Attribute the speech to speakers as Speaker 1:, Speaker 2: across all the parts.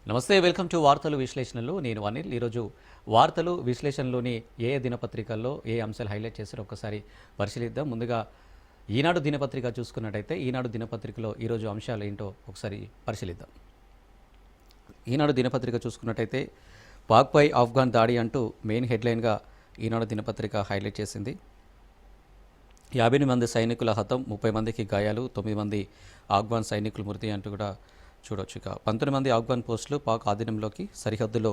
Speaker 1: నమస్తే, welcome to వార్తలు విశ్లేషణలు. నేను అనిల్. ఈరోజు వార్తలు విశ్లేషణలోని ఏ దినపత్రికల్లో ఏ అంశాలు హైలైట్ చేశారో ఒక్కసారి పరిశీలిద్దాం. ముందుగా ఈనాడు దినపత్రిక చూసుకున్నట్టయితే ఈనాడు దినపత్రికలో ఈరోజు అంశాలు ఏంటో ఒకసారి పరిశీలిద్దాం. ఈనాడు దినపత్రిక చూసుకున్నట్టయితే పాక్పై ఆఫ్ఘాన్ దాడి అంటూ మెయిన్ హెడ్లైన్గా ఈనాడు దినపత్రిక హైలైట్ చేసింది. 50 మంది సైనికుల హతం, 30 మందికి గాయాలు, 9 మంది ఆఫ్ఘాన్ సైనికులు మృతి అంటూ కూడా చూడొచ్చు. ఇక 19 మంది ఆఫ్ఘాన్ పోస్టులు పాక్ ఆధీనంలోకి, సరిహద్దులో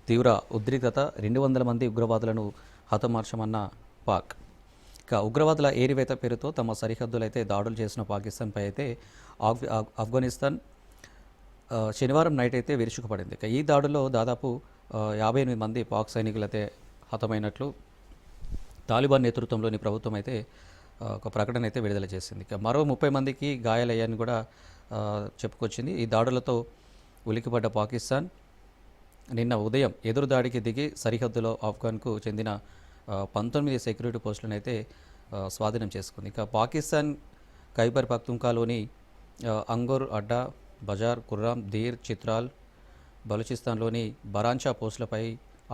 Speaker 1: తీవ్ర ఉద్రిక్తత, 200 మంది ఉగ్రవాదులను హతమార్చమన్న పాక్. ఇక ఉగ్రవాదుల ఏరివేత పేరుతో తమ సరిహద్దులైతే దాడులు చేసిన పాకిస్తాన్పై అయితే ఆఫ్ఘనిస్తాన్ శనివారం నైట్ అయితే విరుచుకుపడింది. ఇక ఈ దాడుల్లో దాదాపు 58 మంది పాక్ సైనికులైతే హతమైనట్లు తాలిబాన్ నేతృత్వంలోని ప్రభుత్వం అయితే ఒక ప్రకటన అయితే విడుదల చేసింది. ఇక మరో 30 మందికి గాయాలయ్యాయని కూడా చెప్పుకొచ్చింది. ఈ దాడులతో ఉలికిపడ్డ పాకిస్తాన్ నిన్న ఉదయం ఎదురుదాడికి దిగి సరిహద్దులో ఆఫ్ఘాన్కు చెందిన 19 సెక్యూరిటీ పోస్టులను అయితే స్వాధీనం చేసుకుంది. ఇక పాకిస్తాన్ ఖైబర్ పఖ్తుంఖాలోని అంగోర్ అడ్డా, బజార్, కుర్రామ్, ధీర్, చిత్రాల్, బలూచిస్తాన్లోని బరాంచా పోస్టులపై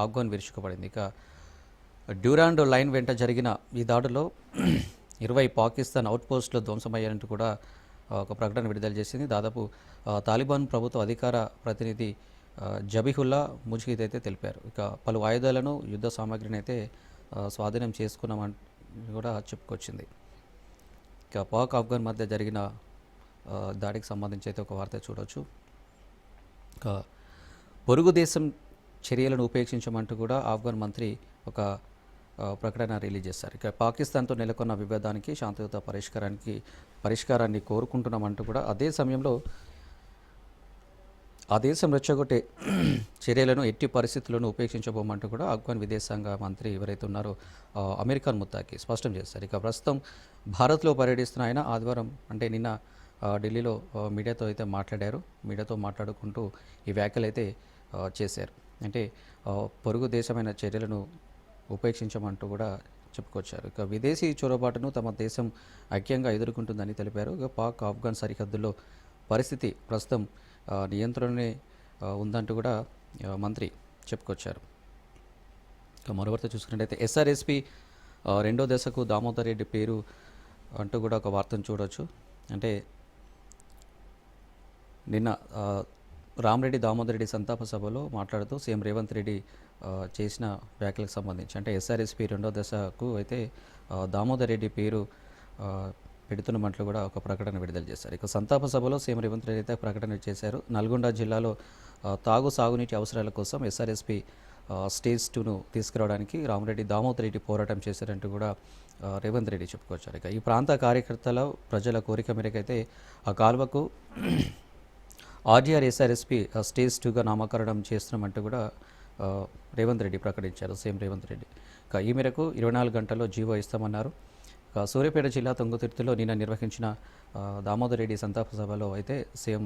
Speaker 1: ఆఫ్ఘాన్ విరుచుకుపడింది. ఇక డ్యూరాండ్ లైన్ వెంట జరిగిన ఈ దాడిలో 20 పాకిస్తాన్ అవుట్ పోస్టులు ధ్వంసమయ్యారంటూ కూడా ఒక ప్రకటన విడుదల చేసింది. దాదాపు తాలిబాన్ ప్రభుత్వ అధికార ప్రతినిధి జబీహుల్లా ముజ్హిద్ అయితే తెలిపారు. ఇక పలు ఆయుధాలను, యుద్ధ సామాగ్రిని అయితే స్వాధీనం చేసుకున్నామని కూడా చెప్పుకొచ్చింది. ఇక పాక్ ఆఫ్ఘాన్ మధ్య జరిగిన దాడికి సంబంధించి అయితే ఒక వార్త చూడవచ్చు. ఇక పొరుగు దేశం చర్యలను ఉపేక్షించమంటూ కూడా ఆఫ్ఘాన్ మంత్రి ఒక ప్రకటన రిలీజ్ చేశారు. ఇక పాకిస్తాన్తో నెలకొన్న వివాదానికి శాంతియుత పరిష్కారాన్ని కోరుకుంటున్నామంటూ కూడా అదే సమయంలో ఆ దేశం రెచ్చగొట్టే చర్యలను ఎట్టి పరిస్థితులను ఉపేక్షించబోమంటూ కూడా ఆఫ్ఘాన్ విదేశాంగ మంత్రి ఎవరైతే ఉన్నారో అమెరికన్ ముత్తాకి స్పష్టం చేశారు. ఇక ప్రస్తుతం భారత్లో పర్యటిస్తున్న ఆయన ఆదివారం అంటే నిన్న ఢిల్లీలో మీడియాతో అయితే మాట్లాడారు. మీడియాతో మాట్లాడుకుంటూ ఈ వ్యాఖ్యలు అయితే చేశారు. అంటే పొరుగు దేశమైన చర్యలను ఉపేక్షించమంటూ కూడా చెప్పుకొచ్చారు. ఇక విదేశీ చొరబాటును తమ దేశం ఐక్యంగా ఎదుర్కొంటుందని తెలిపారు. ఇక పాక్ ఆఫ్ఘాన్ సరిహద్దుల్లో పరిస్థితి ప్రస్తుతం నియంత్రణనే ఉందంటూ కూడా మంత్రి చెప్పుకొచ్చారు. ఇక మరోవార్త చూసుకున్నట్టయితే ఎస్ఆర్ఎస్పి రెండో దశకు దామోదర్ రెడ్డి పేరు అంటూ కూడా ఒక వార్తను చూడవచ్చు. అంటే నిన్న రామరెడ్డి దామోదర్ రెడ్డి సంతాప సభలో మాట్లాడుతూ సీఎం రేవంత్ రెడ్డి చేసిన వ్యాఖ్యలకు సంబంధించి అంటే ఎస్ఆర్ఎస్పి రెండో దశకు అయితే దామోదర్ రెడ్డి పేరు పెడుతున్నట్లు కూడా ఒక ప్రకటన విడుదల చేశారు. ఇక సంతాప సభలో సీఎం రేవంత్ రెడ్డి అయితే ప్రకటన చేశారు. నల్గొండ జిల్లాలో సాగునీటి అవసరాల కోసం ఎస్ఆర్ఎస్పి స్టేజ్ 2ను తీసుకురావడానికి రామరెడ్డి దామోదర్ రెడ్డి పోరాటం చేశారంటూ కూడా రేవంత్ రెడ్డి చెప్పుకొచ్చారు. ఇక ఈ ప్రాంత కార్యకర్తల ప్రజల కోరిక మేరకైతే ఆ కాల్వకు ఆర్డీఆర్ ఎస్ఆర్ఎస్పి స్టేజ్ 2గా నామకరణం చేస్తున్నామంటూ కూడా రేవంత్ రెడ్డి ప్రకటించారు. సీఎం రేవంత్ రెడ్డి ఇక ఈ మేరకు 24 గంటల్లో జీవో ఇస్తామన్నారు. ఇక సూర్యాపేట జిల్లా తుంగతుర్తిలో నిన్న నిర్వహించిన దామోదర్ రెడ్డి సంతాప సభలో అయితే సీఎం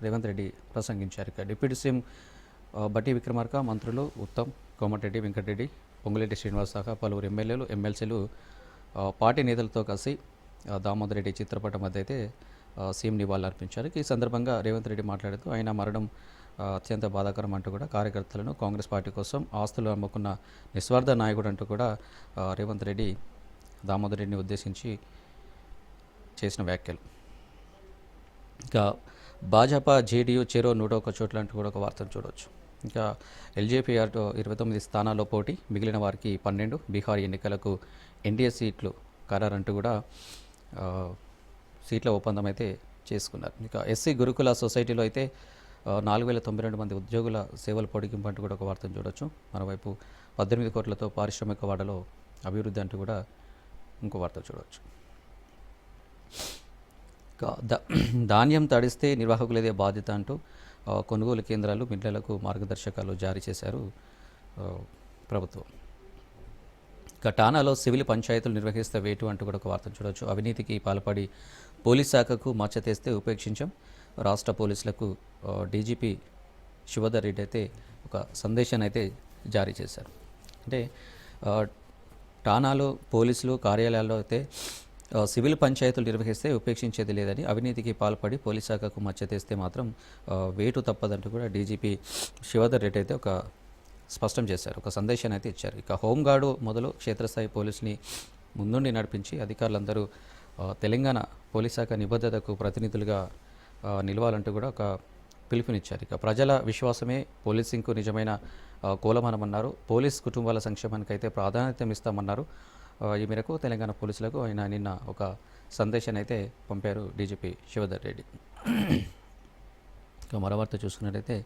Speaker 1: రేవంత్ రెడ్డి ప్రసంగించారు. ఇక డిప్యూటీ సీఎం బట్టి విక్రమార్క, మంత్రులు ఉత్తమ్, కోమటిరెడ్డి వెంకటరెడ్డి, పొంగులేటి శ్రీనివాస్ సహా పలువురు ఎమ్మెల్యేలు, ఎమ్మెల్సీలు పార్టీ నేతలతో కలిసి దామోదర్ రెడ్డి చిత్రపటం వద్ద అయితే సీఎం నివాళులర్పించారు. ఈ సందర్భంగా రేవంత్ రెడ్డి మాట్లాడుతూ ఆయన మరణం అత్యంత బాధాకరం అంటూ కూడా కార్యకర్తలను కాంగ్రెస్ పార్టీ కోసం ఆస్తులు అమ్ముకున్న నిస్వార్థ నాయకుడు అంటూ కూడా రేవంత్ రెడ్డి దామోదర్ రెడ్డిని ఉద్దేశించి చేసిన వ్యాఖ్యలు. ఇంకా భాజపా జేడీయూ చెరో 101 చోట్ల అంటూ కూడా ఒక వార్తను చూడవచ్చు. ఇంకా ఎల్జేపీ 29 స్థానాల్లో పోటీ, మిగిలిన వారికి 12. బీహార్ ఎన్నికలకు ఎన్డీఏ సీట్లు ఖరారంటూ కూడా సీట్ల ఒప్పందం అయితే చేసుకున్నారు. ఇక ఎస్సీ గురుకుల సొసైటీలో అయితే 4092 మంది ఉద్యోగుల సేవలు పొడిగింపు అంటూ కూడా ఒక వార్తను చూడవచ్చు. మరోవైపు 18 కోట్లతో పారిశ్రామిక వాడలో అభివృద్ధి అంటూ కూడా ఇంకో వార్త చూడవచ్చు. ధాన్యం తడిస్తే నిర్వాహకులదే బాధ్యత అంటూ కొనుగోలు కేంద్రాలు, మిల్లర్లకు మార్గదర్శకాలు జారీ చేశారు ప్రభుత్వం. టానాలో సివిల్ పంచాయతీలు నిర్వహిస్తే వేటు అంటూ కూడా ఒక వార్తను చూడవచ్చు. అవినీతికి పాల్పడి పోలీస్ శాఖకు మచ్చ తెస్తే ఉపేక్షించాం. రాష్ట్ర పోలీసులకు డీజీపీ శివధర్ రెడ్డి అయితే ఒక సందేశాన్ని అయితే జారీ చేశారు. అంటే టానాలో పోలీసులు కార్యాలయాల్లో అయితే సివిల్ పంచాయతీలు నిర్వహిస్తే ఉపేక్షించేది లేదని, అవినీతికి పాల్పడి పోలీస్ శాఖకు మచ్చ తెస్తే మాత్రం వేటు తప్పదంటూ కూడా డీజీపీ శివధర్ రెడ్డి అయితే ఒక స్పష్టం చేశారు. ఒక సందేశాన్ని అయితే ఇచ్చారు. ఇక హోంగార్డు మొదలు క్షేత్రస్థాయి పోలీసుని ముందుండి నడిపించి అధికారులందరూ తెలంగాణ పోలీస్ శాఖ నిబద్ధతకు ప్రతినిధులుగా నిలవాలంటూ కూడా ఒక పిలుపునిచ్చారు. ఇక ప్రజల విశ్వాసమే పోలీసింగ్కు నిజమైన కోలమనమన్నారు. పోలీస్ కుటుంబాల సంక్షేమానికి అయితే ప్రాధాన్యత ఇస్తామన్నారు. ఈ మేరకు తెలంగాణ పోలీసులకు ఆయన నిన్న ఒక సందేశాన్ని అయితే పంపారు డీజీపీ శివధర్ రెడ్డి. ఇక మరో వార్త చూసుకున్నట్టయితే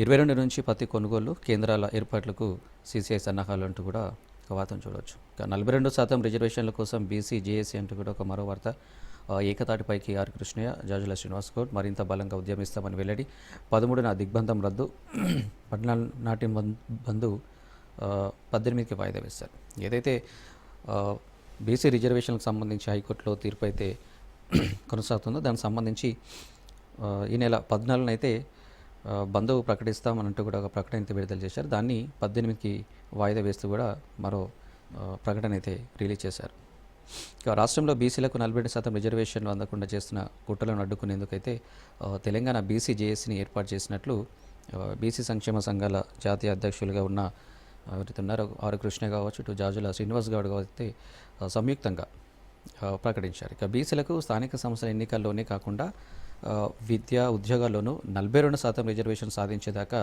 Speaker 1: 22 నుంచి పత్తి కొనుగోలు కేంద్రాల ఏర్పాట్లకు సీసీఐ సన్నాహాలు అంటూ కూడా ఒక వార్తను చూడవచ్చు. ఇక 42% రిజర్వేషన్ల కోసం బీసీ జేఏసీ అంటూ కూడా ఒక మరో వార్త. ఏకతాటిపైకి ఆర్ కృష్ణయ్య, జాజుల శ్రీనివాస్ గౌడ్ మరింత బలంగా ఉద్యమిస్తామని వెల్లడి. 13న దిగ్బంధం రద్దు, 14 నాటి బంధు 18కి వాయిదా వేశారు. ఏదైతే బీసీ రిజర్వేషన్లకు సంబంధించి హైకోర్టులో తీర్పు అయితే కొనసాగుతుందో దానికి సంబంధించి ఈ నెల 14న అయితే బంధు ప్రకటిస్తామనంటూ కూడా ఒక ప్రకటన అయితే విడుదల చేశారు. దాన్ని 18కి వాయిదా వేస్తూ కూడా మరో ప్రకటన అయితే రిలీజ్ చేశారు. ఇక రాష్ట్రంలో బీసీలకు 47% రిజర్వేషన్లు అందకుండా చేస్తున్న కుట్రలను అడ్డుకునేందుకైతే తెలంగాణ బీసీ జేఏసీని ఏర్పాటు చేసినట్లు బీసీ సంక్షేమ సంఘాల జాతీయ అధ్యక్షులుగా ఉన్న ఎవరైతే ఉన్నారో ఆర్ కృష్ణ కావచ్చు, ఇటు జాజుల శ్రీనివాస్ గౌడ్ అయితే సంయుక్తంగా ప్రకటించారు. ఇక బీసీలకు స్థానిక సంస్థల ఎన్నికల్లోనే కాకుండా విద్య ఉద్యోగాల్లోనూ 42% రిజర్వేషన్ సాధించేదాకా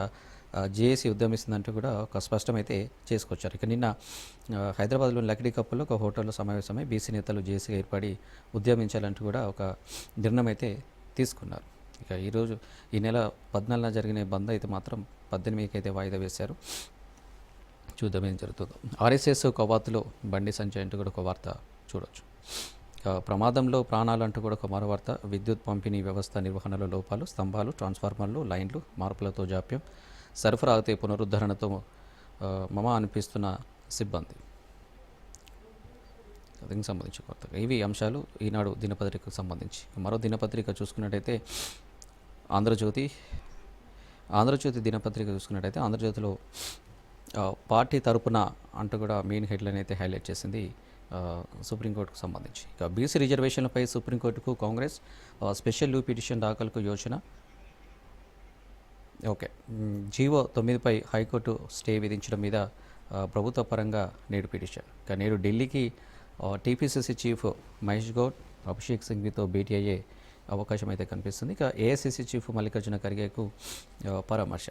Speaker 1: జేఏసీ ఉద్యమిస్తుందంటూ కూడా ఒక స్పష్టమైతే చేసుకొచ్చారు. ఇక నిన్న హైదరాబాద్లోని లక్డీ కప్పుల్లో ఒక హోటల్లో సమావేశమై బీసీ నేతలు జేఏసీగా ఏర్పడి ఉద్యమించాలంటూ కూడా ఒక నిర్ణయం అయితే తీసుకున్నారు. ఇక ఈరోజు ఈ నెల 14న జరిగిన బంద్ అయితే మాత్రం 18కి అయితే వాయిదా వేశారు. చూద్దాం ఏం జరుగుతుందో. ఆర్ఎస్ఎస్ కవాతులో బండి సంజయ్ అంటూ కూడా ఒక వార్త చూడవచ్చు. ప్రమాదంలో ప్రాణాలు అంటూ కూడా ఒక మరో వార్త. విద్యుత్ పంపిణీ వ్యవస్థ నిర్వహణలో లోపాలు, స్తంభాలు, ట్రాన్స్ఫార్మర్లు, లైన్లు మార్పులతో జాప్యం, సరఫరా అయితే పునరుద్ధరణతో మమ అనిపిస్తున్న సిబ్బంది. దీనికి సంబంధించి కొత్తగా ఇవి అంశాలు ఈనాడు దినపత్రికకు సంబంధించి. మరో దినపత్రిక చూసుకున్నట్టయితే ఆంధ్రజ్యోతి దినపత్రిక చూసుకున్నట్టయితే ఆంధ్రజ్యోతిలో పార్టీ తరపున అంటూ కూడా మెయిన్ హెడ్లైన్ అయితే హైలైట్ చేసింది సుప్రీంకోర్టుకు సంబంధించి. ఇక బీసీ రిజర్వేషన్లపై సుప్రీంకోర్టుకు కాంగ్రెస్ స్పెషల్ లీవ్ పిటిషన్ దాఖలుకు యోచన. ఓకే, జీవో 9పై హైకోర్టు స్టే విధించడం మీద ప్రభుత్వ పరంగా నేడు పిటిషన్. ఇక నేడు ఢిల్లీకి టీపీసీసీ చీఫ్ మహేష్ గౌడ్, అభిషేక్ సింఘ్వితో భేటీ అయ్యే అవకాశం అయితే కనిపిస్తుంది. ఇక ఏఐసీసీ చీఫ్ మల్లికార్జున ఖర్గేకు పరామర్శ.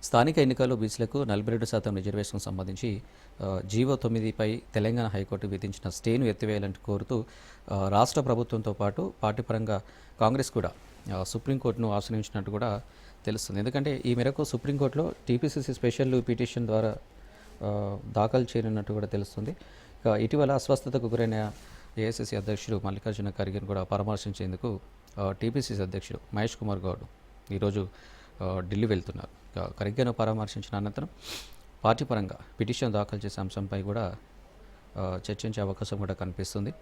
Speaker 1: స్థానిక ఎన్నికల్లో బీసీలకు 42% రిజర్వేషన్కు సంబంధించి జీవో 9పై తెలంగాణ హైకోర్టు విధించిన స్టేను ఎత్తివేయాలంటూ కోరుతూ రాష్ట్ర ప్రభుత్వంతో పాటు పార్టీ పరంగా కాంగ్రెస్ కూడా సుప్రీంకోర్టును ఆశ్రయించినట్టు కూడా తెలుస్తుంది. ఎందుకంటే ఈ మేరకు సుప్రీంకోర్టులో టీపీసీసీ స్పెషల్ పిటిషన్ ద్వారా దాఖలు చేయనున్నట్టు కూడా తెలుస్తుంది. ఇటీవల అస్వస్థతకు గురైన ఏఐసీసీ అధ్యక్షుడు మల్లికార్జున ఖర్గేను కూడా పరామర్శించేందుకు టీపీసీసీ అధ్యక్షుడు మహేష్ కుమార్ గౌడ్ ఈరోజు ఢిల్లీ వెళ్తున్నారు. ఖర్గేను పరామర్శించిన అనంతరం పార్టీ పరంగా పిటిషన్ దాఖలు చేసే అంశంపై కూడా చర్చించే అవకాశం కూడా కనిపిస్తుంది.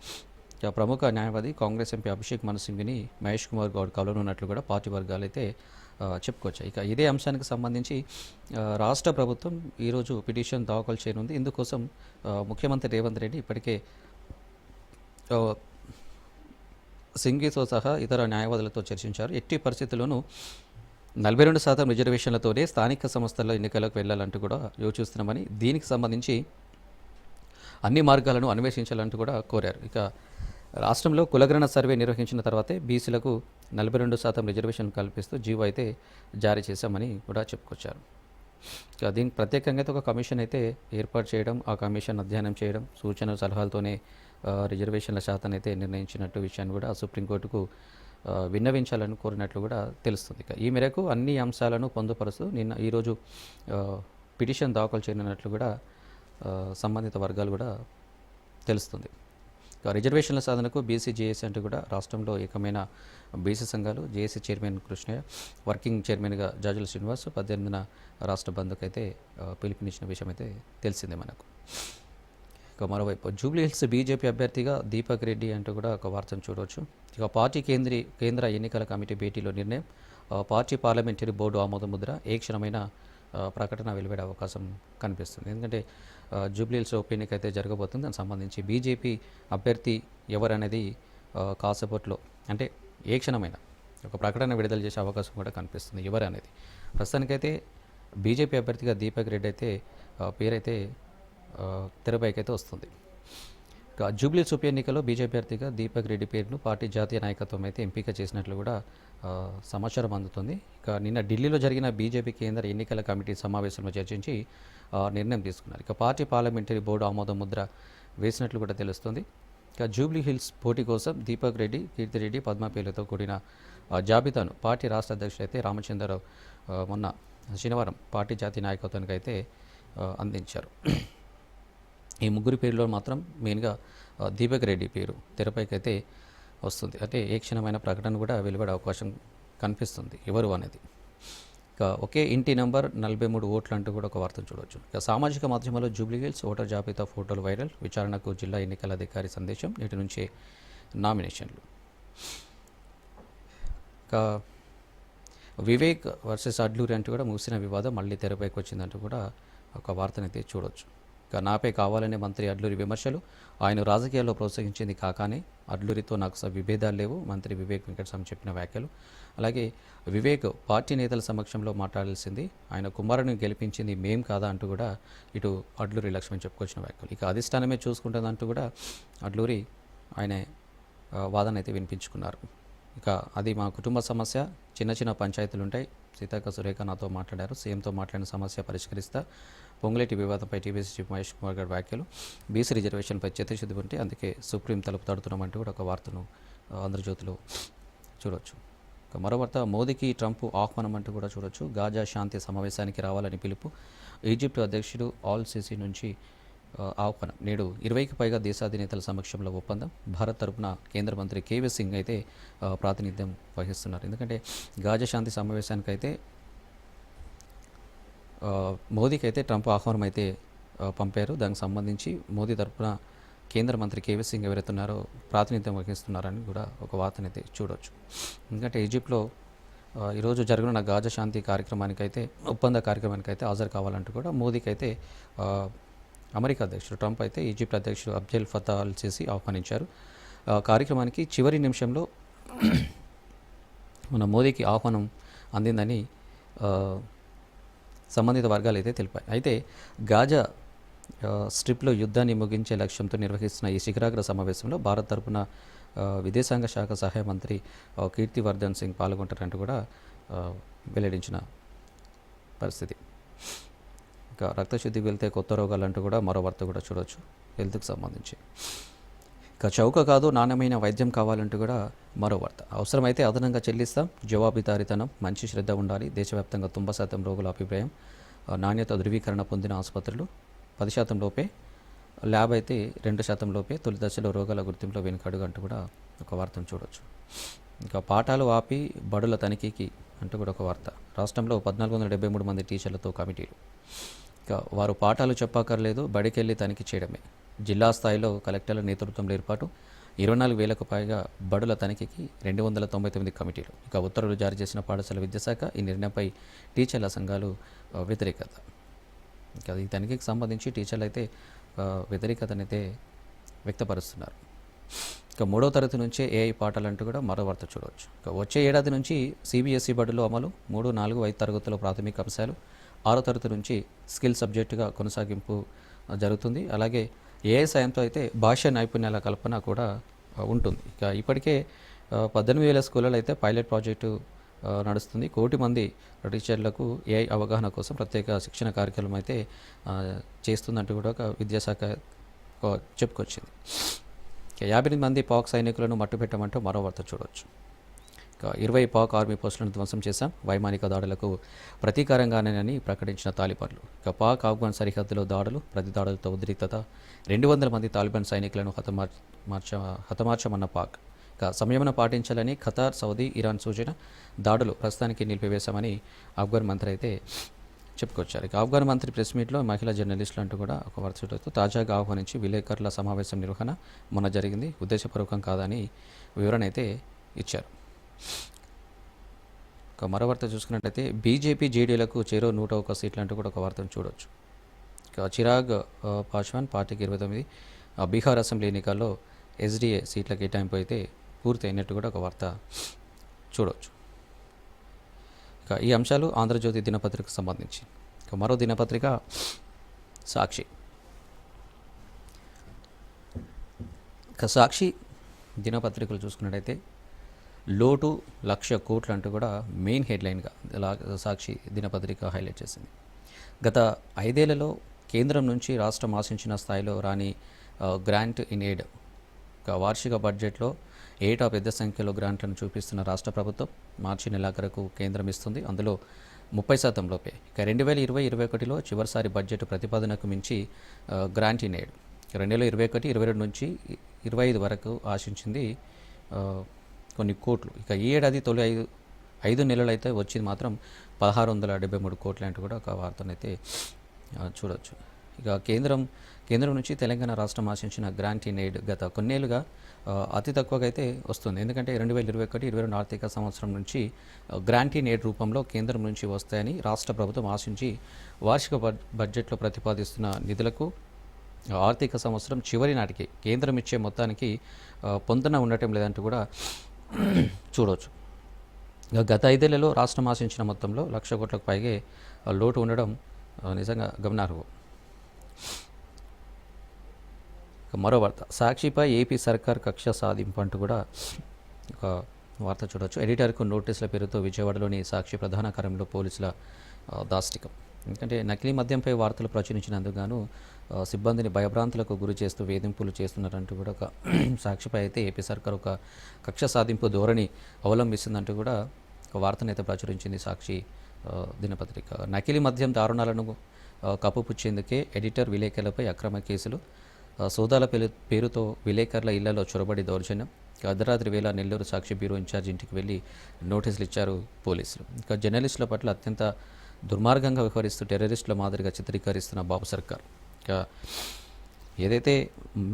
Speaker 1: ప్రముఖ న్యాయవాది కాంగ్రెస్ ఎంపీ అభిషేక్ మను సింఘ్విని మహేష్ కుమార్ గౌడ్ కలవనున్నట్లు కూడా పార్టీ వర్గాలు అయితే చెప్పుకొచ్చాయి. ఇక ఇదే అంశానికి సంబంధించి రాష్ట్ర ప్రభుత్వం ఈరోజు పిటిషన్ దాఖలు చేయనుంది. ఇందుకోసం ముఖ్యమంత్రి రేవంత్ రెడ్డి ఇప్పటికే సింఘ్వితో సహా ఇతర న్యాయవాదులతో చర్చించారు. ఎట్టి పరిస్థితుల్లోనూ 42% రిజర్వేషన్లతోనే స్థానిక సంస్థల ఎన్నికలకు వెళ్లాలంటూ కూడా యోచిస్తున్నామని, దీనికి సంబంధించి అన్ని మార్గాలను అన్వేషించాలంటూ కూడా కోరారు. ఇక రాష్ట్రంలో కులగణన సర్వే నిర్వహించిన తర్వాతే బీసీలకు 42% రిజర్వేషన్ కల్పిస్తూ జీవో అయితే జారీ చేశామని కూడా చెప్పుకొచ్చారు. ఇక దీనికి ప్రత్యేకంగా అయితే ఒక కమిషన్ అయితే ఏర్పాటు చేయడం, ఆ కమిషన్ అధ్యయనం చేయడం, సూచన సలహాలతోనే రిజర్వేషన్ల శాతాన్ని అయితే నిర్ణయించినట్టు విషయాన్ని కూడా సుప్రీంకోర్టుకు విన్నవించాలని కోరినట్లు కూడా తెలుస్తుంది. ఇక ఈ మేరకు అన్ని అంశాలను పొందుపరుస్తూ ఈరోజు పిటిషన్ దాఖలు చేయనున్నట్లు కూడా సంబంధిత వర్గాలు కూడా తెలుస్తుంది. ఇక రిజర్వేషన్ల సాధనకు బీసీ జేఏసీ అంటూ కూడా రాష్ట్రంలో ఏకమైన బీసీ సంఘాలు జేఏసీ చైర్మన్ కృష్ణయ్య, వర్కింగ్ చైర్మన్గా జాజుల శ్రీనివాస్ 18న రాష్ట్ర బంద్కు అయితే పిలుపునిచ్చిన విషయం అయితే తెలిసిందే మనకు. ఇక మరోవైపు జూబ్లీహిల్స్ బీజేపీ అభ్యర్థిగా దీపక్ రెడ్డి అంటూ కూడా ఒక వార్తను చూడవచ్చు. ఇక పార్టీ కేంద్ర ఎన్నికల కమిటీ భేటీలో నిర్ణయం, పార్టీ పార్లమెంటరీ బోర్డు ఆమోద ముద్ర, ఏ క్షణమైన ప్రకటన వెలువడే అవకాశం కనిపిస్తుంది. ఎందుకంటే జూబ్లీహిల్స్ ఉప ఎన్నిక అయితే జరగబోతుంది. దానికి సంబంధించి బీజేపీ అభ్యర్థి ఎవరనేది కాసేపట్లో అంటే ఏ క్షణమైనా ఒక ప్రకటన విడుదల చేసే అవకాశం కూడా కనిపిస్తుంది ఎవరనేది. ప్రస్తుతానికైతే బీజేపీ అభ్యర్థిగా దీపక్ రెడ్డి అయితే పేరైతే తెరపైకైతే వస్తుంది. ఇక జూబ్లీహిల్స్ ఉప ఎన్నికలో బీజేపీ అభ్యర్థిగా దీపక్ రెడ్డి పేరును పార్టీ జాతీయ నాయకత్వం అయితే ఎంపిక చేసినట్లు కూడా సమాచారం అందుతుంది. ఇక నిన్న ఢిల్లీలో జరిగిన బీజేపీ కేంద్ర ఎన్నికల కమిటీ సమావేశంలో చర్చించి నిర్ణయం తీసుకున్నారు. ఇక పార్టీ పార్లమెంటరీ బోర్డు ఆమోద ముద్ర వేసినట్లు కూడా తెలుస్తుంది. ఇక జూబ్లీహిల్స్ పోటీ కోసం దీపక్ రెడ్డి, కీర్తిరెడ్డి, పద్మ పేర్లతో కూడిన జాబితాను పార్టీ రాష్ట్ర అధ్యక్షుడు అయితే రామచంద్రరావు మొన్న శనివారం పార్టీ జాతీయ నాయకత్వానికి అయితే అందించారు. ఈ ముగ్గురి పేరులో మాత్రం మెయిన్గా దీపక్ రెడ్డి పేరు తెరపైకి అయితే వస్తుంది. అంటే ఏ క్షణమైన ప్రకటన కూడా వెలువడే అవకాశం కనిపిస్తుంది ఎవరు అనేది. ఇక ఒకే ఇంటి నెంబర్ 43 ఓట్లు అంటూ కూడా ఒక వార్తను చూడవచ్చు. ఇక సామాజిక మాధ్యమాల్లో జూబ్లీహిల్స్ ఓటర్ జాబితా ఫోటోలు వైరల్, విచారణకు జిల్లా ఎన్నికల అధికారి సందేశం, నేటి నుంచే నామినేషన్లు. ఇక వివేక్ వర్సెస్ అడ్లూరి అంటూ కూడా ముగిసిన వివాదం మళ్ళీ తెరపైకి వచ్చిందంటూ కూడా ఒక వార్తనైతే చూడవచ్చు. ఇక నాపై కావాలనే మంత్రి అడ్లూరి విమర్శలు, ఆయన రాజకీయాల్లో ప్రోత్సహించింది కాకానే, అడ్లూరితో నాకు విభేదాలు లేవు మంత్రి వివేక్ వెంకటస్వామి చెప్పిన వ్యాఖ్యలు. అలాగే వివేక్ పార్టీ నేతల సమక్షంలో మాట్లాడాల్సింది, ఆయన కుమారుని గెలిపించింది మేం కాదా అంటూ కూడా ఇటు అడ్లూరి లక్ష్మణ్ చెప్పుకొచ్చిన వ్యాఖ్యలు. ఇక అధిష్టానమే చూసుకుంటుందంటూ కూడా అడ్లూరి ఆయన వాదన అయితే వినిపించుకున్నారు. ఇక అది మా కుటుంబ సమస్య, చిన్న చిన్న పంచాయతీలు ఉంటాయి, సీతాక సురేఖ నాతో మాట్లాడారు, సీఎంతో మాట్లాడిన సమస్య పరిష్కరిస్తా, పొంగులేటి వివాదంపై టీబీసీ చీఫ్ మహేష్ కుమార్ గారి వ్యాఖ్యలు, బీసీ రిజర్వేషన్పై చిత్తశుద్ధి ఉంటే అందుకే సుప్రీం తలుపు తడుతున్నామంటూ కూడా ఒక వార్తను ఆంధ్రజ్యోతిలో చూడవచ్చు. ఇక మరో వార్త, మోదీకి ట్రంప్ ఆహ్వానం అంటూ కూడా చూడవచ్చు. గాజా శాంతి సమావేశానికి రావాలని పిలుపు, ఈజిప్ట్ అధ్యక్షుడు ఆల్ సిసి నుంచి ఆహ్వానం. నేడు 20కి పైగా దేశాధినేతల సమక్షంలో ఒప్పందం. భారత్ తరపున కేంద్ర మంత్రి కేవీ సింగ్ అయితే ప్రాతినిధ్యం వహిస్తున్నారు. ఎందుకంటే గాజా శాంతి సమావేశానికైతే మోదీకి అయితే ట్రంప్ ఆహ్వానం అయితే పంపారు. దానికి సంబంధించి మోదీ తరపున కేంద్ర మంత్రి కేవీ సింగ్ ఎవరైతే ఉన్నారో ప్రాతినిధ్యం వహిస్తున్నారని కూడా ఒక వార్తనైతే చూడవచ్చు. ఎందుకంటే ఈజిప్ట్లో ఈరోజు జరగనున్న గాజా శాంతి కార్యక్రమానికైతే ఒప్పంద కార్యక్రమానికైతే హాజరు కావాలంటూ కూడా మోదీకి అయితే అమెరికా అధ్యక్షుడు ట్రంప్ అయితే ఈజిప్ట్ అధ్యక్షుడు అబ్దెల్ ఫతా అల్ సిసి ఆహ్వానించారు. కార్యక్రమానికి చివరి నిమిషంలో మన మోదీకి ఆహ్వానం అందిందని సంబంధిత వర్గాలు అయితే తెలిపాయి. అయితే గాజా స్ట్రిప్లో యుద్ధాన్ని ముగించే లక్ష్యంతో నిర్వహిస్తున్న ఈ శిఖరాగ్ర సమావేశంలో భారత్ తరపున విదేశాంగ శాఖ సహాయ మంత్రి కీర్తివర్ధన్ సింగ్ పాల్గొంటారంటూ కూడా వెల్లడించిన పరిస్థితి. ఇంకా రక్తశుద్ధి వెళ్తే కొత్త రోగాలు అంటూ కూడా మరో వార్త కూడా చూడవచ్చు హెల్త్కి సంబంధించి. ఇక చౌక కాదు నాణ్యమైన వైద్యం కావాలంటూ కూడా మరో వార్త. అవసరమైతే అదనంగా చెల్లిస్తాం, జవాబుదారీతనం, మంచి శ్రద్ధ ఉండాలి. దేశవ్యాప్తంగా 90% రోగుల అభిప్రాయం. నాణ్యత ధృవీకరణ పొందిన ఆసుపత్రులు 10% లోపే, ల్యాబ్ అయితే 2% లోపే, తొలి దశలో రోగాల గుర్తింపులో వెనుకడుగు అంటూ కూడా ఒక వార్తను చూడవచ్చు. ఇంకా పాఠాలు ఆపి బడుల తనిఖీకి అంటూ కూడా ఒక వార్త. రాష్ట్రంలో 1473 మంది టీచర్లతో కమిటీలు. ఇక వారు పాఠాలు చెప్పక్కర్లేదు, బడికెళ్ళి తనిఖీ చేయడమే. జిల్లా స్థాయిలో కలెక్టర్ల నేతృత్వంలో ఏర్పాటు. 24,000కు పైగా బడుల తనిఖీకి 299 కమిటీలు. ఇక ఉత్తర్వులు జారీ చేసిన పాఠశాల విద్యాశాఖ ఈ నిర్ణయంపై టీచర్ల సంఘాలు వ్యతిరేకత. ఇంకా ఈ తనిఖీకి సంబంధించి టీచర్లు అయితే వ్యతిరేకతనైతే వ్యక్తపరుస్తున్నారు. ఇక 3వ తరగతి నుంచే ఏఐ పాఠాలు అంటూ కూడా మరో వార్త చూడవచ్చు. ఇక వచ్చే ఏడాది నుంచి సిబిఎస్ఈ బడుల్లో అమలు. 3, 4, 5 తరగతుల ప్రాథమిక అంశాలు, 6వ తరగతి నుంచి స్కిల్ సబ్జెక్టుగా కొనసాగింపు జరుగుతుంది. అలాగే ఏఐ సాయంతో అయితే భాషా నైపుణ్యాల కల్పన కూడా ఉంటుంది. ఇక ఇప్పటికే 18,000 స్కూళ్ళలో అయితే పైలట్ ప్రాజెక్టు నడుస్తుంది. 1 కోటి మంది టీచర్లకు ఏఐ అవగాహన కోసం ప్రత్యేక శిక్షణ కార్యక్రమం అయితే చేస్తుందంటూ కూడా ఒక విద్యాశాఖ చెప్పుకొచ్చింది. 58 మంది పాక్ సైనికులను మట్టుపెట్టమంటూ మరో వార్త చూడవచ్చు. 20 పాక్ ఆర్మీ పోస్టులను ధ్వంసం చేశాం, వైమానిక దాడులకు ప్రతీకారంగానేనని ప్రకటించిన తాలిబాన్లు. ఇక పాక్ ఆఫ్ఘన్ సరిహద్దులో దాడులు, ప్రతి దాడులతో ఉద్రిక్తత, 200 మంది తాలిబాన్ సైనికులను హతమార్చమన్న పాక్. ఇక సంయమనం పాటించాలని ఖతార్, సౌదీ, ఇరాన్ సూచన. దాడులు ప్రస్తుతానికి నిలిపివేశామని ఆఫ్ఘన్ మంత్రి అయితే చెప్పుకొచ్చారు. ఇక ఆఫ్ఘన్ మంత్రి ప్రెస్ మీట్లో మహిళా జర్నలిస్టులు అంటూ కూడా ఒక వార్త తాజాగా ఆహ్వానించి విలేకరుల సమావేశం నిర్వహణ మొన్న జరిగింది, ఉద్దేశపూర్వకం కాదని వివరణ అయితే ఇచ్చారు. ఒక మరో వార్త చూసుకున్నట్లయితే బీజేపీ జేడీలకు చేరో 101 సీట్లు అంటూ కూడా ఒక వార్తను చూడవచ్చు. ఇక చిరాగ్ పాస్వాన్ పార్టీకి 29, బీహార్ అసెంబ్లీ ఎన్నికల్లో ఎస్డీఏ సీట్ల కేటాయింపు అయితే పూర్తి అయినట్టు కూడా ఒక వార్త చూడవచ్చు. ఇక ఈ అంశాలు ఆంధ్రజ్యోతి దినపత్రికకు సంబంధించి. ఇక మరో దినపత్రిక సాక్షి. ఇక సాక్షి దినపత్రికలు చూసుకున్నట్టయితే లోటు 1,00,000 కోట్లు అంటూ కూడా మెయిన్ హెడ్లైన్గా సాక్షి దినపత్రిక హైలైట్ చేసింది. గత 5 ఏళ్లలో కేంద్రం నుంచి రాష్ట్రం ఆశించిన స్థాయిలో రాని గ్రాంట్ ఇన్ ఎయిడ్. వార్షిక బడ్జెట్లో ఏటా పెద్ద సంఖ్యలో గ్రాంట్లను చూపిస్తున్న రాష్ట్ర ప్రభుత్వం మార్చి నెలాఖరుకు కేంద్రం ఇస్తుంది. అందులో 30% లోపే. ఇక 2020-21లో చివరిసారి బడ్జెట్ ప్రతిపాదనకు మించి గ్రాంట్ ఇన్ ఎయిడ్ 2021-22 నుంచి 25 వరకు ఆశించింది కొన్ని కోట్లు. ఇక ఈ ఏడాది తొలి 5 నెలలు అయితే వచ్చింది మాత్రం 1,673 కోట్లు అంటూ కూడా ఒక వార్తనైతే చూడవచ్చు. ఇక కేంద్రం నుంచి తెలంగాణ రాష్ట్రం ఆశించిన గ్రాంట్ ఇన్ ఎయిడ్ గత కొన్నేళ్లుగా అతి తక్కువగా అయితే వస్తుంది. ఎందుకంటే 2021-22 ఆర్థిక సంవత్సరం నుంచి గ్రాంట్ ఇన్ ఎయిడ్ రూపంలో కేంద్రం నుంచి వస్తాయని రాష్ట్ర ప్రభుత్వం ఆశించి వార్షిక బడ్జెట్లో ప్రతిపాదిస్తున్న నిధులకు ఆర్థిక సంవత్సరం చివరి నాటికి కేంద్రం ఇచ్చే మొత్తానికి పొంతన ఉండటం లేదంటూ కూడా చూడవచ్చు. గత 5 ఏళ్లలో రాష్ట్రం ఆశించిన మొత్తంలో 1,00,000 కోట్లకు పైగే లోటు ఉండడం నిజంగా గమనార్హం. మరో వార్త సాక్షిపై ఏపీ సర్కార్ కక్ష సాధింపు అంటూ కూడా ఒక వార్త చూడవచ్చు. ఎడిటర్కు నోటీసుల పేరుతో విజయవాడలోని సాక్షి ప్రధాన కార్యంలో పోలీసుల దాష్టికం. ఎందుకంటే నకిలీ మద్యంపై వార్తలు ప్రచురించినందుకు గాను సిబ్బందిని భయభ్రాంతులకు గురి చేస్తూ వేధింపులు చేస్తున్నారంటూ కూడా ఒక సాక్షిపై అయితే ఏపీ సర్కార్ ఒక కక్ష సాధింపు ధోరణి అవలంబిస్తుందంటూ కూడా ఒక వార్తనైతే ప్రచురించింది సాక్షి దినపత్రిక. నకిలీ మద్యం దారుణాలను కప్పుపుచ్చేందుకే ఎడిటర్ విలేకరులపై అక్రమ కేసులు, సోదాల పేరుతో విలేకరుల ఇళ్లలో చొరబడి దౌర్జన్యం. అర్ధరాత్రి వేళ నెల్లూరు సాక్షి బ్యూరో ఇన్ఛార్జ్ ఇంటికి వెళ్ళి నోటీసులు ఇచ్చారు పోలీసులు. ఇక జర్నలిస్టుల పట్ల అత్యంత దుర్మార్గంగా వ్యవహరిస్తూ టెర్రరిస్టుల మాదిరిగా చిత్రీకరిస్తున్న బాబు సర్కార్. ఇక ఏదైతే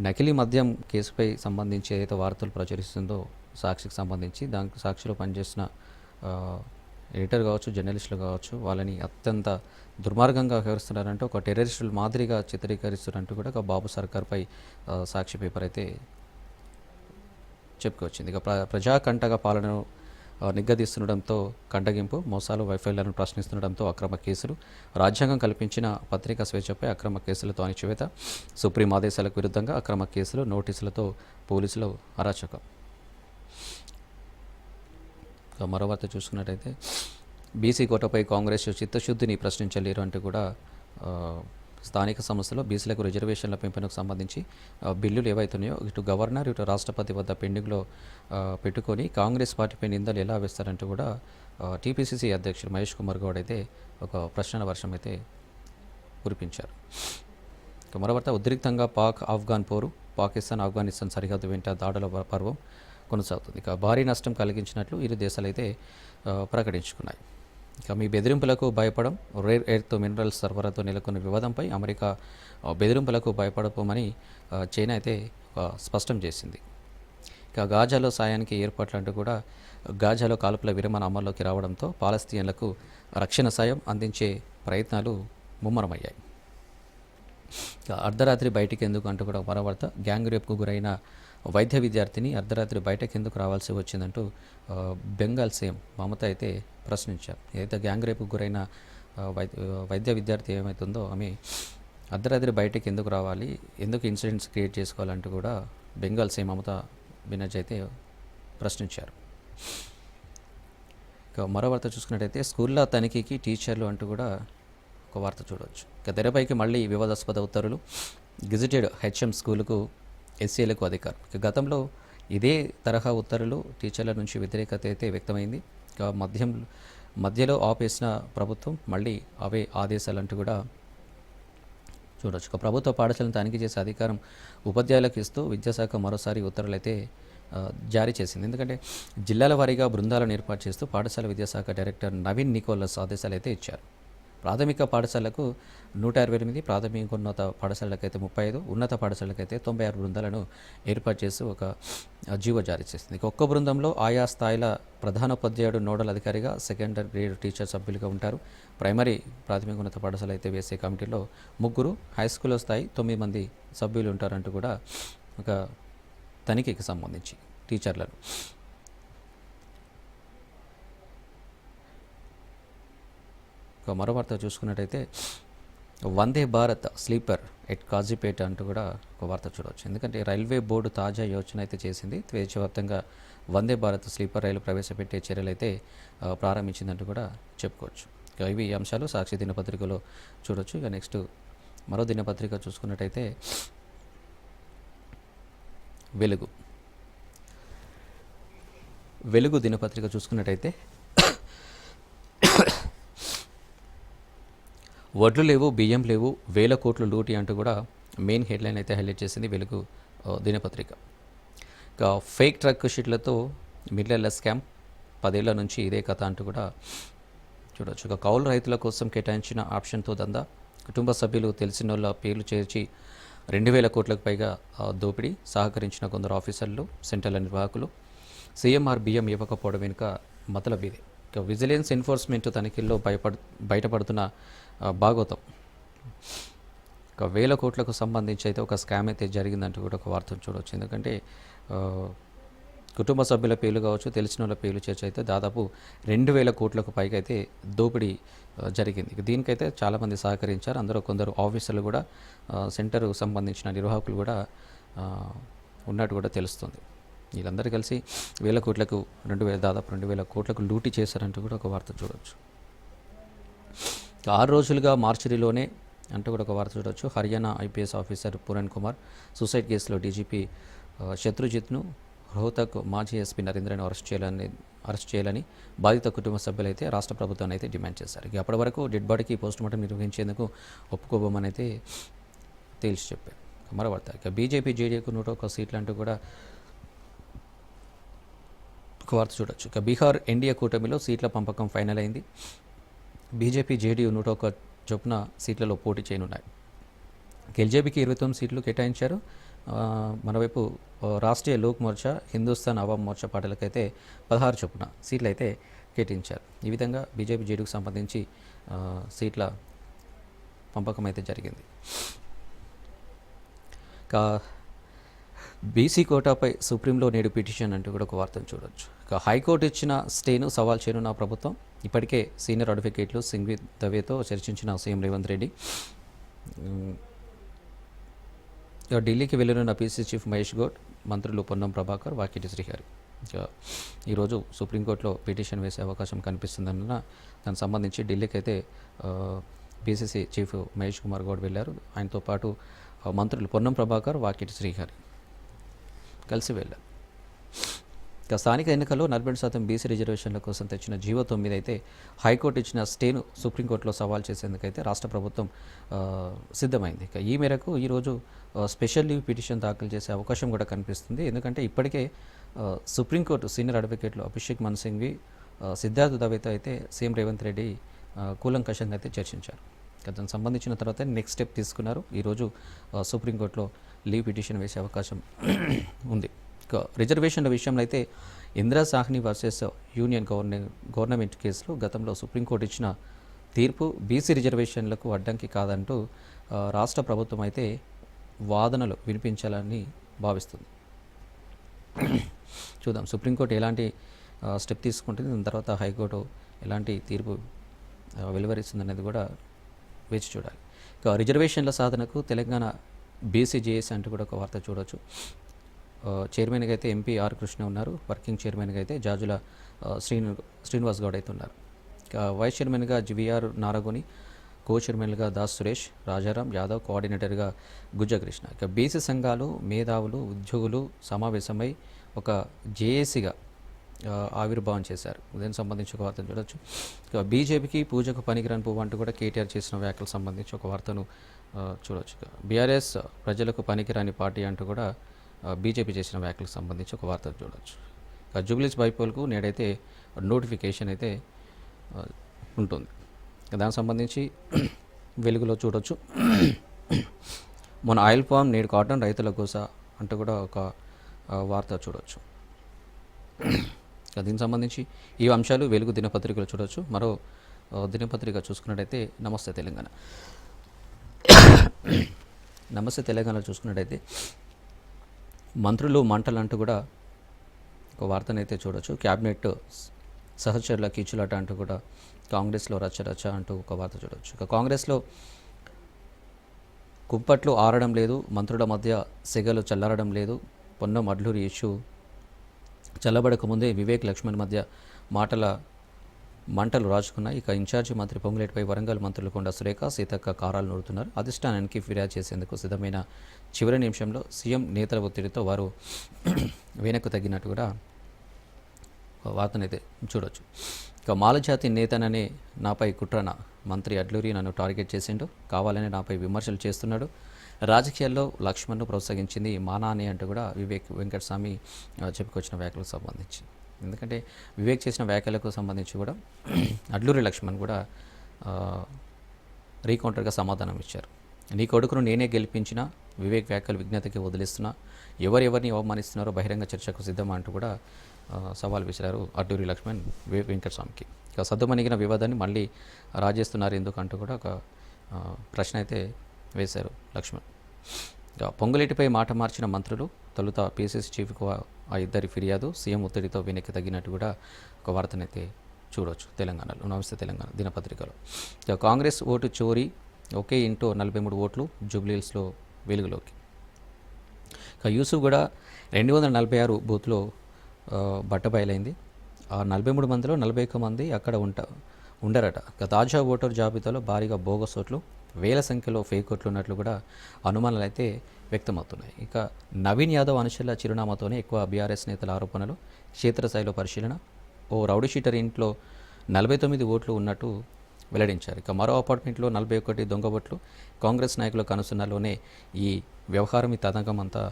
Speaker 1: నకిలీ మద్యం కేసుపై సంబంధించి ఏదైతే వార్తలు ప్రచురిస్తుందో సాక్షికి సంబంధించి దానికి సాక్షిలో పనిచేసిన ఎడిటర్ కావచ్చు, జర్నలిస్టులు కావచ్చు, వాళ్ళని అత్యంత దుర్మార్గంగా వ్యవహరిస్తున్నారంటే ఒక టెర్రరిస్టుల మాదిరిగా చిత్రీకరిస్తున్నట్టు కూడా ఒక బాబు సర్కార్పై సాక్షి పేపర్ అయితే చెప్పుకొచ్చింది. ఇక ప్రజాకంటక పాలనను నిగ్గదీస్తుండడంతో కండగింపు, మోసాలు, వైఫల్యాలను ప్రశ్నిస్తుండడంతో అక్రమ కేసులు, రాజ్యాంగం కల్పించిన పత్రికా స్వేచ్ఛపై అక్రమ కేసులతో అణిచివేత, సుప్రీం ఆదేశాలకు విరుద్ధంగా అక్రమ కేసులు, నోటీసులతో పోలీసులు అరాచకం. మరో వార్త చూసుకున్నట్టయితే బీసీ కోటపై కాంగ్రెస్ చిత్తశుద్ధిని ప్రశ్నించలేరు అంటూ కూడా స్థానిక సంస్థలో బీసీలకు రిజర్వేషన్ల పెంపునకు సంబంధించి బిల్లులు ఏవైతున్నాయో ఇటు గవర్నర్ ఇటు రాష్ట్రపతి వద్ద పెండింగ్లో పెట్టుకొని కాంగ్రెస్ పార్టీపై నిందలు ఎలా వేస్తారంటూ కూడా టీపీసీసీ అధ్యక్షుడు మహేష్ కుమార్ గౌడ్ అయితే ఒక ప్రశ్నల వర్షం అయితే కురిపించారు. మరో వార్త ఉద్రిక్తంగా ఆఫ్ఘన్ పోరు, పాకిస్తాన్ ఆఫ్ఘనిస్తాన్ సరిహద్దు వెంట దాడుల పర్వం కొనసాగుతుంది. ఇక భారీ నష్టం కలిగించినట్లు ఇరు దేశాలు అయితే ప్రకటించుకున్నాయి. ఇక మీ బెదిరింపులకు భయపడం, రేర్ ఎర్త్ మినరల్స్ సరఫరాతో నెలకొన్న వివాదంపై అమెరికా బెదిరింపులకు భయపడపోమని చైనా అయితే స్పష్టం చేసింది. ఇక గాజాలో సాయానికి ఏర్పాట్లు అంటూ కూడా గాజాలో కాల్పుల విరమణ అమల్లోకి రావడంతో పాలస్తీన్లకు రక్షణ సాయం అందించే ప్రయత్నాలు ముమ్మరమయ్యాయి. అర్ధరాత్రి బయటికి ఎందుకు అంటూ కూడా మరో వార్త గ్యాంగ్ రేప్కు గురైన వైద్య విద్యార్థిని అర్ధరాత్రి బయటకు ఎందుకు రావాల్సి వచ్చిందంటూ బెంగాల్ సీఎం మమత అయితే ప్రశ్నించారు. ఏదైతే గ్యాంగ్ రేపుకు గురైన వైద్య విద్యార్థి ఏమవుతుందో ఆమె అర్ధరాత్రి బయటకు ఎందుకు రావాలి, ఎందుకు ఇన్సిడెంట్స్ క్రియేట్ చేసుకోవాలంటూ కూడా బెంగాల్ సీఎం మమతా బెనర్జీ అయితే ప్రశ్నించారు. ఇక మరో వార్త చూసుకున్నట్టయితే స్కూల్లో తనిఖీకి టీచర్లు అంటూ కూడా ఒక వార్త చూడవచ్చు. ఇక తెరపైకి మళ్ళీ వివాదాస్పద ఉత్తర్వులు, గెజిటెడ్ హెచ్ఎం స్కూలుకు ఎస్సీలకు అధికారం. ఇక గతంలో ఇదే తరహా ఉత్తర్వులు టీచర్ల నుంచి వ్యతిరేకత అయితే వ్యక్తమైంది. ఇక మధ్యలో ఆపేసిన ప్రభుత్వం మళ్ళీ అవే ఆదేశాలంటూ కూడా చూడవచ్చు. ఇక ప్రభుత్వ పాఠశాలను తనిఖీ చేసే అధికారం ఉపాధ్యాయులకు ఇస్తూ విద్యాశాఖ మరోసారి ఉత్తర్వులు అయితే జారీ చేసింది. ఎందుకంటే జిల్లాల వారీగా బృందాలను ఏర్పాటు చేస్తూ పాఠశాల విద్యాశాఖ డైరెక్టర్ నవీన్ నికోలస్ ఆదేశాలు అయితే ఇచ్చారు. ప్రాథమిక పాఠశాలకు 128, ప్రాథమికోన్నత పాఠశాలకైతే 35, ఉన్నత పాఠశాలకైతే 96 బృందాలను ఏర్పాటు చేసి ఒక జీవో జారీ చేసింది. ఒక్క బృందంలో ఆయా స్థాయిల ప్రధానోపాధ్యాయుడు నోడల్ అధికారిగా, సెకండరీ గ్రేడ్ టీచర్ సభ్యులుగా ఉంటారు. ప్రైమరీ ప్రాథమికోన్నత పాఠశాల అయితే వేసే కమిటీలో 3, హై స్కూల్ స్థాయి 9 మంది సభ్యులు ఉంటారంటూ కూడా ఒక తనిఖీకి సంబంధించి టీచర్లను. మరో వార్త చూసుకున్నట్టయితే వందే భారత్ స్లీపర్ ఎట్ కాజీపేట అంటూ కూడా ఒక వార్త చూడవచ్చు. ఎందుకంటే రైల్వే బోర్డు తాజా యోచన అయితే చేసింది. దేశవ్యాప్తంగా వందే భారత్ స్లీపర్ రైలు ప్రవేశపెట్టే చర్యలు అయితే ప్రారంభించిందంటూ కూడా చెప్పుకోవచ్చు. ఇవి ఈ అంశాలు సాక్షి దినపత్రికలో చూడవచ్చు. ఇక నెక్స్ట్ మరో దినపత్రిక చూసుకున్నట్టయితే వెలుగు దినపత్రిక చూసుకున్నట్టయితే వడ్లు లేవు, బియ్యం లేవు, 1000 కోట్లు లూటీ అంటూ కూడా మెయిన్ హెడ్లైన్ అయితే హైలైట్ చేసింది వెలుగు దినపత్రిక. ఇక ఫేక్ ట్రక్ షీట్లతో మిల్లర్ల స్కామ్, 10 ఏళ్ల నుంచి ఇదే కథ అంటూ కూడా చూడవచ్చు. ఇక కౌలు రైతుల కోసం కేటాయించిన ఆప్షన్తో దందా, కుటుంబ సభ్యులు తెలిసిన వాళ్ళ పేర్లు చేర్చి 2000 కోట్లకు పైగా దోపిడీ, సహకరించిన కొందరు ఆఫీసర్లు, సెంట్రల్ నిర్వాహకులు, సీఎంఆర్ బియ్యం ఇవ్వకపోవడం వెనుక మతలబీదే. ఇక విజిలెన్స్ ఎన్ఫోర్స్మెంట్ తనిఖీల్లో బయటపడుతున్న భాగవతం. ఒక 1000 కోట్లకు సంబంధించి అయితే ఒక స్కామ్ అయితే జరిగిందంటూ కూడా ఒక వార్తను చూడవచ్చు. ఎందుకంటే కుటుంబ సభ్యుల పేర్లు కావచ్చు, తెలిసిన వాళ్ళ పేర్లు చేర్చి అయితే దాదాపు 2000 కోట్లకు పైగా అయితే దోపిడీ జరిగింది. దీనికైతే చాలామంది సహకరించారు. అందులో కొందరు ఆఫీసర్లు కూడా, సెంటర్కు సంబంధించిన నిర్వాహకులు కూడా ఉన్నట్టు కూడా తెలుస్తుంది. వీళ్ళందరూ కలిసి 1000 కోట్లకు దాదాపు 2000 కోట్లకు లూటీ చేశారంటూ కూడా ఒక వార్త చూడవచ్చు. 6 రోజులుగా మార్చిలోనే అంటూ కూడా ఒక వార్త చూడవచ్చు. Haryana IPS officer Puran Kumar suicide కేసులో డీజీపీ శత్రుజిత్ను, రోహతక్ మాజీ ఎస్పీ నరేంద్రను అరెస్ట్ చేయాలని బాధిత కుటుంబ సభ్యులైతే రాష్ట్ర ప్రభుత్వాన్ని అయితే డిమాండ్ చేశారు. ఇక అప్పటి వరకు డెడ్ బాడీకి పోస్టుమార్టం నిర్వహించేందుకు ఒప్పుకోబోమని అయితే తేల్చి చెప్పారు. మరో వార్త, ఇక బీజేపీ జేడీయూకు 101 సీట్లు అంటూ కూడా ఒక వార్త చూడొచ్చు. ఇక బీహార్ ఎన్డీఏ కూటమిలో సీట్ల పంపకం ఫైనల్ అయింది. బీజేపీ జేడీయూ 101 చొప్పున సీట్లలో పోటీ చేయనున్నాయి. ఎల్జేపీకి 29 సీట్లు కేటాయించారు. మనవైపు రాష్ట్రీయ లోక్ మోర్చా, హిందుస్థాన్ అవామ్ మోర్చా పార్టీలకైతే 16 చొప్పున సీట్లు అయితే కేటాయించారు. ఈ విధంగా బీజేపీ జేడీయూకి సంబంధించి సీట్ల పంపకం అయితే జరిగింది. బీసీ కోటాపై సుప్రీంలో నేడు పిటిషన్ అంటూ కూడా ఒక వార్తను చూడవచ్చు. ఇక హైకోర్టు ఇచ్చిన స్టేను సవాల్ చేయనున్న ప్రభుత్వం. ఇప్పటికే సీనియర్ అడ్వకేట్లు సింఘ్వి దవేతో చర్చించిన సీఎం రేవంత్ రెడ్డి. ఇక ఢిల్లీకి వెళ్ళనున్న పీసీ చీఫ్ మహేష్ గౌడ్, మంత్రులు పొన్నం ప్రభాకర్, వాకిటి శ్రీహరి. ఇక ఈరోజు సుప్రీంకోర్టులో పిటిషన్ వేసే అవకాశం కనిపిస్తుందన్న దానికి సంబంధించి ఢిల్లీకి అయితే పీసీసీ చీఫ్ మహేష్ కుమార్ గౌడ్ వెళ్ళారు. ఆయనతో పాటు మంత్రులు పొన్నం ప్రభాకర్, వాకిటి శ్రీహరి కలిసి వెళ్ళారు. ఇక స్థానిక ఎన్నికల్లో 40% బీసీ రిజర్వేషన్ల కోసం తెచ్చిన జీవో 9 అయితే హైకోర్టు ఇచ్చిన స్టేను సుప్రీంకోర్టులో సవాల్ చేసేందుకైతే రాష్ట్ర ప్రభుత్వం సిద్ధమైంది. ఇక ఈ మేరకు ఈరోజు స్పెషల్ లీవ్ పిటిషన్ దాఖలు చేసే అవకాశం కూడా కనిపిస్తుంది. ఎందుకంటే ఇప్పటికే సుప్రీంకోర్టు సీనియర్ అడ్వకేట్లు అభిషేక్ మను సింఘ్వి, సిద్ధార్థ్ దవేతో అయితే సీఎం రేవంత్ రెడ్డి కూలంకషంగా అయితే చర్చించారు. దానికి సంబంధించిన తర్వాత నెక్స్ట్ స్టెప్ తీసుకున్నారు. ఈరోజు సుప్రీంకోర్టులో లీవ్ పిటిషన్ వేసే అవకాశం ఉంది. ఇక రిజర్వేషన్ల విషయంలో అయితే Indira Sawhney versus union government కేసులో గతంలో సుప్రీంకోర్టు ఇచ్చిన తీర్పు బీసీ రిజర్వేషన్లకు అడ్డంకి కాదంటూ రాష్ట్ర ప్రభుత్వం అయితే వాదనలు వినిపించాలని భావిస్తుంది. చూద్దాం సుప్రీంకోర్టు ఎలాంటి స్టెప్ తీసుకుంటుంది, దాని తర్వాత హైకోర్టు ఎలాంటి తీర్పు వెలువరిస్తుంది కూడా వేచి చూడాలి. ఇక రిజర్వేషన్ల సాధనకు తెలంగాణ బీసీజేఎస్ అంటూ కూడా ఒక వార్త చూడవచ్చు. చైర్మన్గా అయితే ఎంపీ ఆర్ కృష్ణ ఉన్నారు. వర్కింగ్ చైర్మన్గా అయితే జాజుల శ్రీనివాస్ గౌడ్ అయితే ఉన్నారు. ఇక వైస్ చైర్మన్గా విఆర్ నారగోని, కో చైర్మన్గా దాస్ సురేష్, రాజారాం యాదవ్, కోఆర్డినేటర్గా గుజ్జకృష్ణ. ఇక బీసీ సంఘాలు, మేధావులు, ఉద్యోగులు సమావేశమై ఒక జేఏసీగా ఆవిర్భావం చేశారు. దీనికి సంబంధించి ఒక వార్తను చూడవచ్చు. ఇక బీజేపీకి పూజకు పనికిరాని పువ్వు అంటూ కూడా కేటీఆర్ చేసిన వ్యాఖ్యలకు సంబంధించి ఒక వార్తను చూడవచ్చు. బీఆర్ఎస్ ప్రజలకు పనికిరాని పార్టీ అంటూ కూడా బీజేపీ చేసిన వ్యాఖ్యలకు సంబంధించి ఒక వార్తను చూడవచ్చు. ఇక జూబ్లీస్ బైపోల్కు నేడైతే నోటిఫికేషన్ అయితే ఉంటుంది. దానికి సంబంధించి వెలుగులో చూడొచ్చు. మన ఆయిల్ పామ్ నేడు కాటన్ రైతుల కోస అంటూ కూడా ఒక వార్త చూడొచ్చు. దీనికి సంబంధించి ఈ అంశాలు వెలుగు దినపత్రికలో చూడొచ్చు. మరో దినపత్రిక చూసుకున్నట్టయితే నమస్తే తెలంగాణ. నమస్తే తెలంగాణలో చూసుకున్నట్టయితే మంత్రులు మంటలు అంటూ కూడా ఒక వార్తనైతే చూడొచ్చు. క్యాబినెట్ సహచరుల కీచులాట అంటూ కూడా కాంగ్రెస్లో రచ్చ అంటూ ఒక వార్త చూడవచ్చు. ఇక కాంగ్రెస్లో కుంపట్లు ఆరడం లేదు, మంత్రుల మధ్య సెగలు చల్లారడం లేదు. పొన్నం అడ్లూరి ఇష్యూ చల్లబడకముందే వివేక్ లక్ష్మణ్ మధ్య మంటలు రాజుకున్నాయి. ఇక ఇన్ఛార్జి మంత్రి పొంగులేటిపై వరంగల్ మంత్రులు కొండ సురేఖ, సీతక్క కారాలు నూరుతున్నారు. అధిష్టానానికి ఫిర్యాదు చేసేందుకు సిద్ధమైన చివరి నిమిషంలో సీఎం నేతల ఒత్తిడితో వారు వెనక్కు తగ్గినట్టు కూడా వార్తనైతే చూడొచ్చు. ఇక మాలజాతి నేతననే నాపై కుట్రన మంత్రి అడ్లూరి నన్ను టార్గెట్ చేసిండు, కావాలని నాపై విమర్శలు చేస్తున్నాడు. రాజకీయాల్లో లక్ష్మణ్ను ప్రోత్సహించింది మా నాని అంటూ కూడా వివేక్ వెంకటస్వామి చెప్పుకొచ్చిన వ్యాఖ్యలకు సంబంధించి. ఎందుకంటే వివేక్ చేసిన వ్యాఖ్యలకు సంబంధించి కూడా అడ్లూరి లక్ష్మణ్ కూడా రీకౌంటర్గా సమాధానం ఇచ్చారు. నీ కొడుకును నేనే గెలిపించిన, వివేక్ వ్యాఖ్యలు విజ్ఞతకి వదిలిస్తున్నా, ఎవరెవరిని అవమానిస్తున్నారో బహిరంగ చర్చకు సిద్ధమా అంటూ కూడా సవాల్ విసిరారు అడ్లూరి లక్ష్మణ్ వివేక్ వెంకటస్వామికి. ఇక సద్దుమణిగిన వివాదాన్ని మళ్ళీ రాజేస్తున్నారు ఎందుకంటూ కూడా ఒక ప్రశ్న అయితే వేశారు లక్ష్మణ్. ఇక పొంగులేటిపై మాట మార్చిన మంత్రులు, తొలుత పీసీసీ చీఫ్కు ఆ ఇద్దరి ఫిర్యాదు, సీఎం ఒత్తిడితో వెనక్కి తగ్గినట్టు కూడా ఒక వార్తనైతే చూడవచ్చు తెలంగాణలో. నమస్తే తెలంగాణ దినపత్రికలో. ఇక కాంగ్రెస్ ఓటు చోరీ, ఒకే ఇంటూ 43 ఓట్లు జూబ్లీహిల్స్లో వెలుగులోకి. ఇక యూసుఫ్ కూడా 246 బూత్లో బట్టబయలైంది. ఆ 43 మందిలో 41 మంది అక్కడ ఉండరట. ఇక తాజా ఓటర్ జాబితాలో భారీగా బోగస్ ఓట్లు, వేల సంఖ్యలో ఫేక్ ఓట్లు ఉన్నట్లు కూడా అనుమానాలు అయితే వ్యక్తమవుతున్నాయి. ఇక నవీన్ యాదవ్ అనుచరుల చిరునామాతోనే ఎక్కువ బీఆర్ఎస్ నేతల ఆరోపణలు, క్షేత్రస్థాయిలో పరిశీలన. ఓ రౌడీ షీటర్ ఇంట్లో 49 ఓట్లు ఉన్నట్టు వెల్లడించారు. ఇక మరో అపార్ట్మెంట్లో 41 దొంగ ఓట్లు. కాంగ్రెస్ నాయకుల కనుసన్నలోనే ఈ వ్యవహారం, ఈ తతంగం అంతా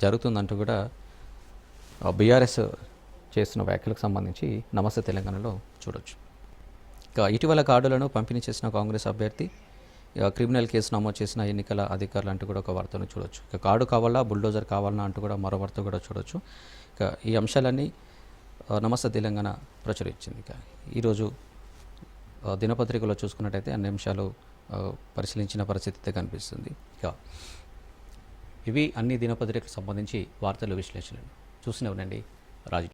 Speaker 1: జరుగుతుందంటూ కూడా బీఆర్ఎస్ చేస్తున్న వ్యాఖ్యలకు సంబంధించి నమస్తే తెలంగాణలో చూడొచ్చు. ఇక ఇటీవల కార్డులను పంపిణీ చేసిన కాంగ్రెస్ అభ్యర్థి క్రిమినల్ కేసు నమోదు చేసిన ఎన్నికల అధికారులు అంటూ కూడా ఒక వార్తను చూడొచ్చు. ఇక కార్డు కావాలా, బుల్డోజర్ కావాలన్నా అంటూ కూడా మరో వార్త కూడా చూడొచ్చు. ఇక ఈ అంశాలన్నీ నమస్తే తెలంగాణ ప్రచురించింది. ఇక ఈరోజు దినపత్రికలో చూసుకున్నట్టయితే అన్ని అంశాలు పరిశీలించిన పరిస్థితి అయితే కనిపిస్తుంది. ఇక ఇవి అన్ని దినపత్రికలకు సంబంధించి వార్తలు, విశ్లేషణలు చూస్తూనే ఉండండి రాజు.